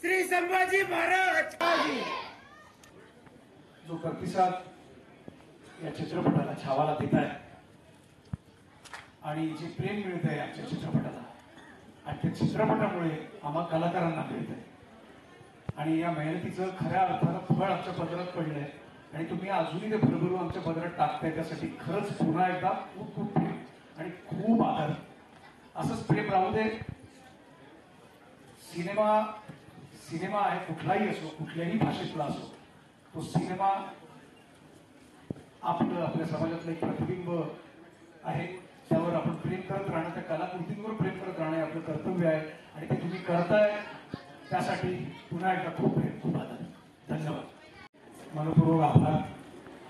श्री संभाजी महाराज। जो प्रतिसाद या चित्रपटाला छावाला देत आहे आणि जे प्रेम मिळत आहे आमच्या चित्रपटाला आणि त्या चित्रपटामुळे आम्हा कलाकारांना मिळत आहे आणि या मेहनतीचं खऱ्या अर्थानं फळ आमच्या पदरात पडलंय आणि तुम्ही अजूनही ते भरभरून आमच्या पदरात टाकताय त्यासाठी खरंच पुन्हा एकदा खूप खूप प्रेम आणि खूप आदर. असंच प्रेम राहू दे. सिनेमा आहे कुठलाही असो, कुठल्याही भाषेतला असो, तो सिनेमा आपल्या समाजातलं एक प्रतिबिंब आहे. त्यावर आपण प्रेम करत राहणं, त्या कलाकृतींवर प्रेम करत राहणं हे आपलं कर्तव्य आहे आणि ते तुम्ही करताय त्यासाठी पुन्हा एकदा खूप प्रेम, खूप आदर. धन्यवाद. मनपूर्वक आभार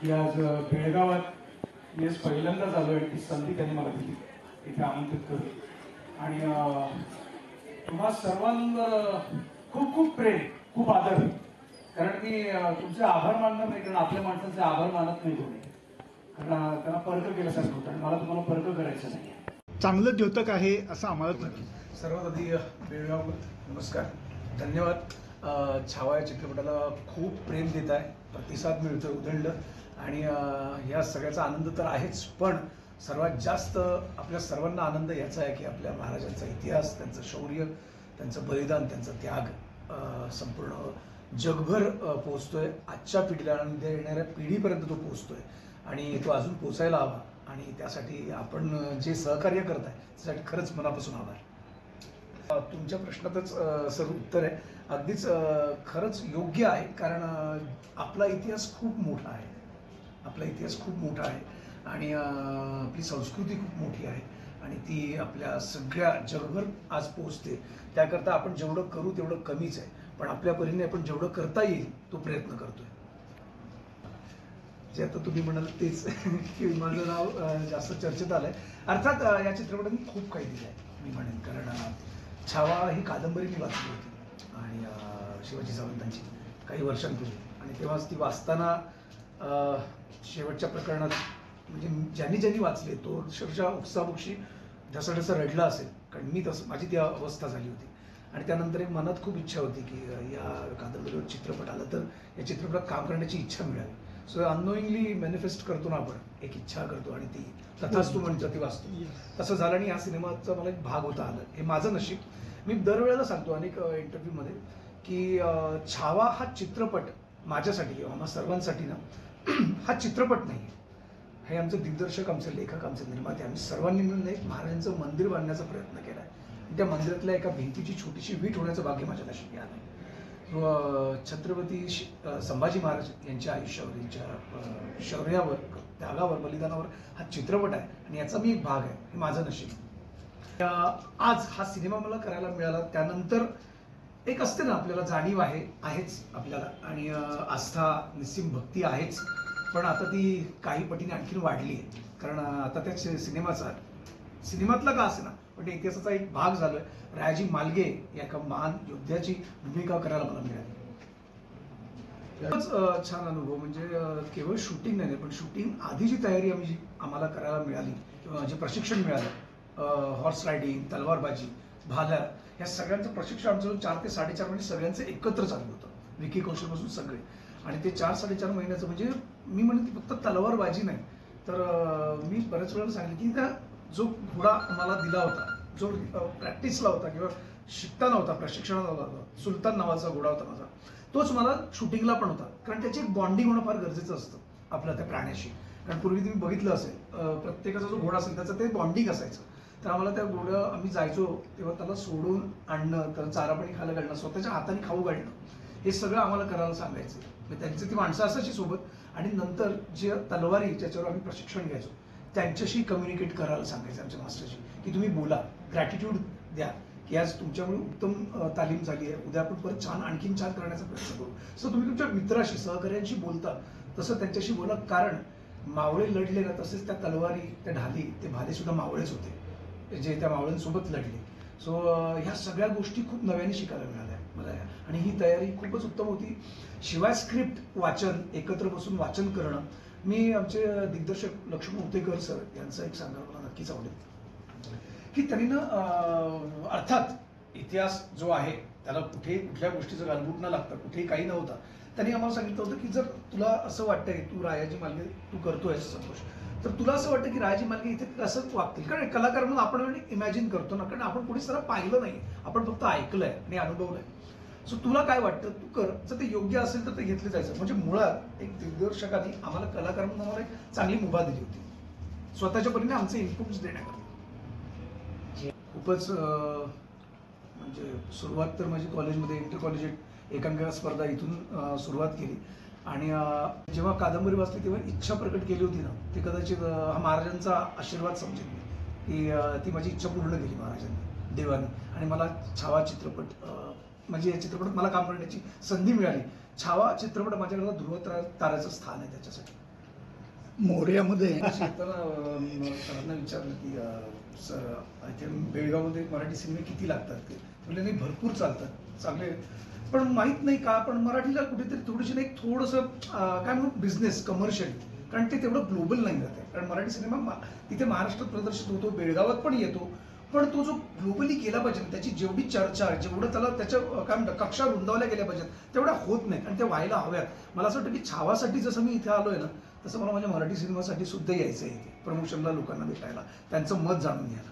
की आज बेळगावात मी आज पहिल्यांदाच आलो आणि ती संधी त्यांनी मला दिली इथे आमंत्रित करून आणि तुम्हा सर्वांवर खूप खूप प्रेम, खूप आदर. कारण मी तुमचे आभार मानणार नाही, कारण आपल्या माणसांचे आभार मानत नाही कोणी, कारण त्यांना परक केल्यासारखं होतं आणि मला तुम्हाला परक करायचं नाही. चांगलं द्योतक आहे असं आम्हाला. सर्वात आधी बेळगाव नमस्कार, धन्यवाद. छावा या चित्रपटाला खूप प्रेम देत आहे, प्रतिसाद मिळतोय उधळलं आणि ह्या सगळ्याचा आनंद तर आहेच, पण सर्वात जास्त आपल्या सर्वांना आनंद याचा आहे की आपल्या महाराजांचा इतिहास, त्यांचं शौर्य, त्यांचं बलिदान, त्यांचा त्याग संपूर्ण जगभर पोहोचतोय. आजच्या पिढीला आणि येणाऱ्या पिढीपर्यंत तो पोहोचतोय आणि तो अजून पोचायला हवा आणि त्यासाठी आपण जे सहकार्य करताय त्यासाठी खरंच मनापासून आभार. तुमच्या प्रश्नातच सर उत्तर आहे. अगदीच खरंच योग्य आहे, कारण आपला इतिहास खूप मोठा आहे, आपला इतिहास खूप मोठा आहे आणि आपली संस्कृती खूप मोठी आहे आणि ती आपल्या सगळ्या जगभर आज पोहोचते. त्याकरता आपण जेवढं करू तेवढं कमीच आहे, पण आपल्या परीने आपण जेवढं करता येईल तो प्रयत्न करतोय. जे आता तुम्ही म्हणाल तेच की माझं नाव जास्त चर्चेत आलंय. अर्थात या चित्रपटाने खूप काही दिलं आहे मी म्हणेन, कारण छावा ही कादंबरी मी वाचली होती आणि शिवाजी सावंतांची काही वर्षांपूर्वी, आणि तेव्हाच ती वाचताना शेवटच्या प्रकरणात म्हणजे ज्यांनी वाचले तो अक्षरशः उत्साहबुक्षी ढसढस रडला असेल, कारण मी तसं माझी ती अवस्था झाली होती. आणि त्यानंतर एक मनात खूप इच्छा होती की या कादंबरीवर चित्रपट आला तर या चित्रपटात काम करण्याची इच्छा मिळाली. सो अननोईंगली मॅनिफेस्ट करतो ना आपण, एक इच्छा करतो आणि ती तथास्तु म्हणतो ती वाचतो. तसं झालं आणि या सिनेमाचा मला एक भाग होता आलं, हे माझं नशीब. मी दरवेळेला सांगतो अनेक इंटरव्ह्यूमध्ये की छावा हा चित्रपट माझ्यासाठी किंवा आम्हा सर्वांसाठी ना हा चित्रपट नाही, हे आमचे दिग्दर्शक, आमचे लेखक, आमचे निर्माते, आम्ही सर्वांनी मिळून एक महाराजांचं मंदिर बांधण्याचा प्रयत्न केला आहे. त्या मंदिरातल्या एका भिंतीची छोटीशी वीट होण्याचं भाग्य माझ्या नशिबी आलं. छत्रपती संभाजी महाराज यांच्या आयुष्यावर, यांच्या शौर्यावर, त्यागावर, बलिदानावर हा चित्रपट आहे आणि याचा मी एक भाग आहे, हे माझं नशीब. आज हा सिनेमा मला करायला मिळाला त्यानंतर एक असते ना आपल्याला जाणीव आहेच आपल्याला, आणि आस्था, निस्सीम भक्ती आहेच, पण आता ती काही पटीने आणखीन वाढली आहे, कारण आता त्या सिनेमातला का असे ना पण त्या इतिहासाचा एक भाग झालोय. रायाजी मालगे या एका महान योद्ध्याची भूमिका करायला मला मिळाली. खूपच छान अनुभव, म्हणजे केवळ शूटिंग नाही पण शूटिंग आधी जी तयारी आम्हाला करायला मिळाली किंवा जे प्रशिक्षण मिळालं, हॉर्स रायडिंग, तलवारबाजी, भाला, या सगळ्यांचं प्रशिक्षण आमचं 4 ते 4.5 महिने सगळ्यांचं एकत्र चालू होतं, विकी कौशलपासून सगळे. आणि ते 4-4.5 महिन्याचं म्हणजे मी म्हणेन की फक्त तलवारबाजी नाही तर मी बऱ्याच वेळेला सांगितलं की त्या जो घोडा मला दिला होता, जो प्रॅक्टिसला होता किंवा शिकताना होता, प्रशिक्षणाला होता, सुलतान नावाचा घोडा होता माझा, तोच मला शूटिंगला पण होता, कारण त्याची एक बॉन्डिंग होणं फार गरजेचं असतं आपल्या त्या प्राण्याशी. कारण पूर्वी तुम्ही बघितलं असेल प्रत्येकाचा जो घोडा असेल त्याचं ते बॉन्डिंग असायचं. तर आम्हाला त्या घोड्या आम्ही जायचो तेव्हा त्याला सोडून आणणं, त्याला चारा पाणी खायला घालणं, स्वतःच्या हाताने खाऊ घालणं, हे सगळं आम्हाला करायला सांगायचं. त्यांची ती माणसं असायची सोबत, आणि नंतर जे तलवारी ज्याच्यावर आम्ही प्रशिक्षण घ्यायचो त्यांच्याशी कम्युनिकेट करायला सांगायचं आमच्या मास्टरशी, की तुम्ही बोला, ग्रॅटिट्यूड द्या की आज तुमच्यामुळे उत्तम तालीम झाली आहे, उद्या आपण परत आणखीन छान करण्याचा प्रयत्न करू. सो तुम्ही तुमच्या मित्राशी, सहकार्यांशी बोलता तसं त्यांच्याशी बोला, कारण मावळे लढले ना तसेच त्या तलवारी, त्या ढाली, ते भाले सुद्धा मावळेच होते जे त्या मावळ्यांसोबत लढले. सो ह्या सगळ्या गोष्टी खूप नव्याने शिकायला मिळाल्या मला, आणि ही तयारी खूपच उत्तम होती. शिवाय स्क्रिप्ट वाचन, एकत्र बसून वाचन करणं, मी आमचे दिग्दर्शक लक्ष्मण उतेकर सर यांचं एक सांगायला मला नक्कीच आवडेल की त्यांनी ना अर्थात इतिहास जो आहे त्याला कुठल्या गोष्टीचं गालबूट न लागता कुठेही काही नव्हता. त्यांनी आम्हाला सांगितलं होतं की जर तुला असं वाटतंय तू रायाजी मालगे तू करतोयस संतोष, तर तुला असं वाटतं की रायाजी मालगे इथे कसं वागतील, कारण कलाकार म्हणून आपण इमॅजिन करतो ना, कारण आपण कोणीच त्याला पाहिलं नाही, आपण फक्त ऐकलंय आणि अनुभवलंय. सो तुला काय वाटतं तू कर, जर ते योग्य असेल तर ते घेतलं जायचं. म्हणजे मुळात एक दिग्दर्शकाने आम्हाला कलाकार म्हणून आम्हाला एक चांगली मुभा दिली होती, स्वतःच्या परीने आमचे इनपुट्स देण्याकरता. खूपच म्हणजे सुरुवात तर माझी कॉलेजमध्ये इंटर कॉलेज एकांकिका स्पर्धा इथून सुरुवात केली. आणि जेव्हा कादंबरी वाचली तेव्हा इच्छा प्रकट केली होती ना, ती कदाचित हा महाराजांचा आशीर्वाद समजेल मी, की ती माझी इच्छा पूर्ण केली महाराजांनी, देवाने. आणि मला छावा चित्रपट म्हणजे या चित्रपटात मला काम करण्याची संधी मिळाली. छावा चित्रपट माझ्याकडे ध्रुव ताऱ्याचं स्थान आहे त्याच्यासाठी. मोर्यामध्ये सरांना विचारलं की सर इथे बेळगावमध्ये मराठी सिनेमे किती लागतात ते, म्हणजे नाही भरपूर चालतात चांगले, पण माहीत नाही का पण मराठीला कुठेतरी थोडीशी नाही थोडंसं काय म्हणू बिझनेस कमर्शियल, कारण ते तेवढं ग्लोबल नाही जाते. कारण मराठी सिनेमा तिथे महाराष्ट्रात प्रदर्शित होतो, बेळगावात पण येतो, पण तो जो ग्लोबली गेला पाहिजे त्याची जेवढी चर्चा जेवढं त्याला त्याच्या काय म्हणतात कक्षा रुंदावल्या गेल्या पाहिजेत तेवढ्या होत नाही, आणि ते व्हायला हव्यात. मला असं वाटतं की छावासाठी जसं मी इथे आलोय ना, तसं मला माझ्या मराठी सिनेमासाठी सुद्धा यायचं आहे इथे प्रमोशनला, लोकांना भेटायला, त्यांचं मत जाणून घ्यायला.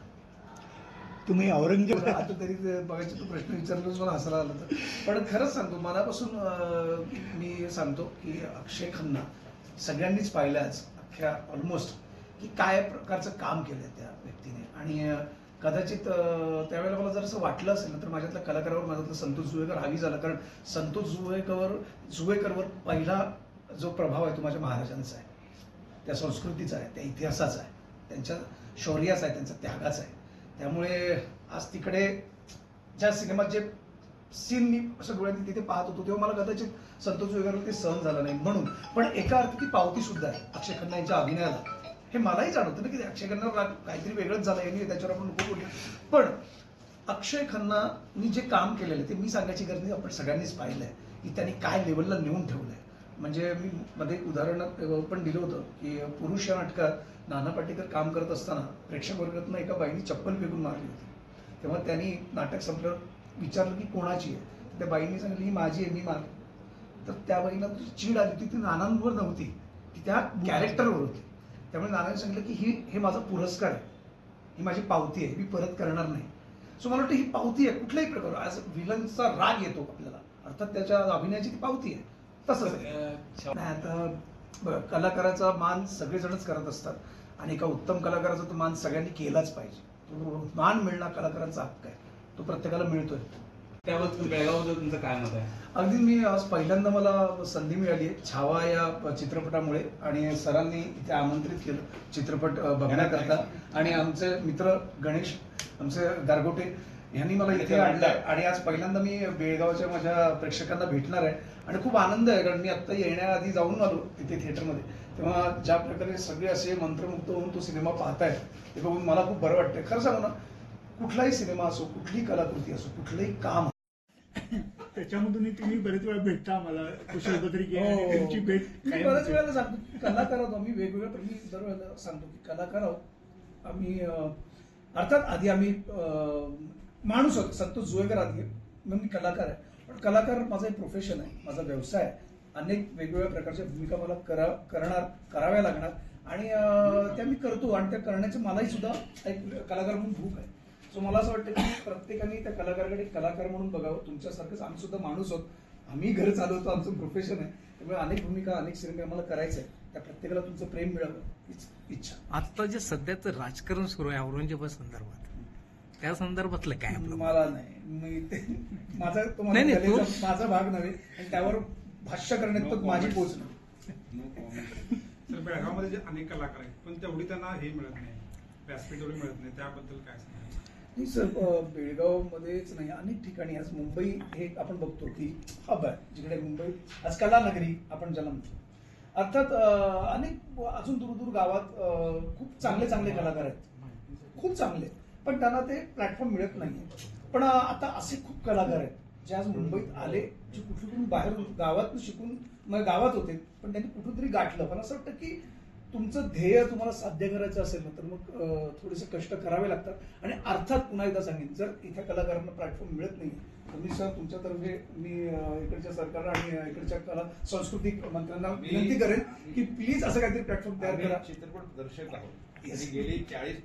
तुम्ही औरंगजेब आता तरी बघायचे तू प्रश्न विचारलाच मला हसायला आलं तर, पण खरंच सांगतो मनापासून मी सांगतो की अक्षय खन्ना सगळ्यांनीच पाहिलं आज अख्ख्या ऑलमोस्ट की काय प्रकारचं काम केलंय त्या व्यक्तीने. आणि कदाचित त्यावेळेला मला जर असं वाटलं असेल ना तर माझ्यातल्या कलाकारावर माझ्यातलं संतोष जुवेकर हावी झाला, कारण संतोष जुवेकरवर पहिला जो प्रभाव आहे तो माझ्या महाराजांचा आहे, त्या संस्कृतीचा आहे, त्या इतिहासाचा आहे, त्यांच्या शौर्याचा आहे, त्यांचा त्यागाचा आहे. त्यामुळे आज तिकडे ज्या सिनेमात जे सीन मी सगळ्यांनी तिथे पाहत होतो तेव्हा मला कदाचित संतोष जुवेकरवर ते सहन झालं नाही म्हणून, पण एका अर्थी ती पावती सुद्धा आहे अक्षय खन्ना यांच्या अभिनयाला. हे मलाही जाणवतं ना की अक्षय खन्ना काहीतरी वेगळंच झालं यांनी, त्याच्यावर आपण नको बोलूया, पण अक्षय खन्नानी जे काम केलेलं ते मी सांगायची गरज नाही, आपण सगळ्यांनीच पाहिलंय की त्यांनी काय लेवलला नेऊन ठेवलंय. म्हणजे मी मध्ये एक उदाहरण पण दिलं होतं की पुरुष या नाटकात नाना पाटेकर काम करत असताना प्रेक्षक वर्गातून एका बाईनी चप्पल फेकून मारली होती. तेव्हा त्यांनी नाटक संपल्यावर विचारलं की कोणाची आहे, त्या बाईंनी सांगितलं ही माझी आहे, मी मार. तर त्या बाईला चीड आली होती, ती नानांवर नव्हती, ती त्या कॅरेक्टरवर होती. त्यामुळे नानांनी सांगितलं की हे माझा पुरस्कार आहे, ही माझी पावती आहे, मी परत करणार नाही. सो मला वाटतं ही पावती आहे कुठल्याही प्रकार, आज विलनचा राग येतो आपल्याला, अर्थात त्याच्या अभिनयाची ती पावती आहे. तसंच नाही आता कलाकाराचा मान सगळेजणच करत असतात, आणि एका उत्तम कलाकाराचा तो मान सगळ्यांनी केलाच पाहिजे. तो मान मिळणं कलाकारांचा हक्क आहे, तो प्रत्येकाला मिळतोय. त्याबद्दल बेळगावबद्दल तुमचं काय मत आहे? अगदी मी आज पहिल्यांदा मला संधी मिळाली आहे छावा या चित्रपटामुळे, आणि सरांनी इथे आमंत्रित केलं चित्रपट बघण्याकरता, आणि आमचे मित्र गणेश आमचे गारगोटे यांनी मला इथे आणलंय, आणि आज पहिल्यांदा मी बेळगावच्या माझ्या प्रेक्षकांना भेटणार आहे. आणि खूप आनंद आहे, कारण मी आत्ता येण्याआधी जाऊन आलो तिथे थिएटरमध्ये, तेव्हा ज्या प्रकारे सगळे असे मंत्रमुग्ध होऊन तो सिनेमा पाहतायत ते बघून मला खूप बरं वाटतंय. खरं सांगू ना, कुठलाही सिनेमा असो, कुठलीही कलाकृती असो, कुठलंही काम त्याच्यामधून तुम्ही बरेच वेळा भेटता आम्हाला कुशल पत्रिके हो. तुमची भेट मी बऱ्याच वेळेला सांगतो की कलाकार आहोत आम्ही वेगवेगळ्या, मी दरवेळेला सांगतो की कलाकार आहोत आम्ही. अर्थात आधी आम्ही माणूस आहोत, संतोष जुवेकर आधी मग मी कलाकार आहे, पण कलाकार माझं एक प्रोफेशन आहे, माझा व्यवसाय आहे. अनेक वेगवेगळ्या प्रकारच्या भूमिका मला कराव्या लागणार, आणि त्या मी करतो, आणि त्या करण्याची मलाही सुद्धा एक कलाकार म्हणून भूक आहे. सो मला असं वाटतं की प्रत्येकाने त्या कलाकाराकडे कलाकार म्हणून बघावं. तुमच्यासारखंच आम्ही सुद्धा माणूस आहोत, आम्ही घर चालवतो, आमचं प्रोफेशन आहे. त्यामुळे अनेक भूमिका अनेक सिनेमे आम्हाला करायचं आहे, त्या प्रत्येकाला तुमचं प्रेम मिळावं हीच इच्छा. आता जे सध्याचं राजकारण सुरू आहे औरंगजेबा संदर्भात, त्या संदर्भातलं काय आपलं? मला नाही, मी ते माझा तो नाही, नाही, तो- माझा भाग नव्हे, आणि त्यावर भाष्य करण्यात पण माझी पोच नाही. तर बेळगावमध्ये जे अनेक कलाकार आहेत पण तेवढी त्यांना हे मिळत नाही, व्यासपीठ एवढी मिळत नाही, त्याबद्दल काय सांगाल? नाही सर, बेळगावमध्येच नाही अनेक ठिकाणी आज मुंबई हे आपण बघतो की हब आहे, जिकडे मुंबई आज कला नगरी आपण ज्याला म्हणतो. अर्थात अनेक अजून दूर गावात खूप चांगले कलाकार आहेत, खूप चांगले, पण त्यांना ते प्लॅटफॉर्म मिळत नाही. पण आता असे खूप कलाकार आहेत जे आज मुंबईत आले, जे कुठून बाहेर गावात शिकून गावात होते, पण त्यांनी कुठून तरी गाठलं. पण असं वाटतं की तुमचं ध्येय तुम्हाला साध्य करायचं असेल ना तर मग थोडेसे कष्ट करावे लागतात आणि अर्थात पुन्हा एकदा सांगेन जर इथल्या कलाकारांना प्लॅटफॉर्म मिळत नाही तर मी सर तुमच्यातर्फे मी इकडच्या सरकारला आणि इकडच्या कला सांस्कृतिक मंत्र्यांना विनंती करेन की प्लीज असं काहीतरी प्लॅटफॉर्म तयार करा. चित्रपट दर्शक आहोत Yes. गेली 40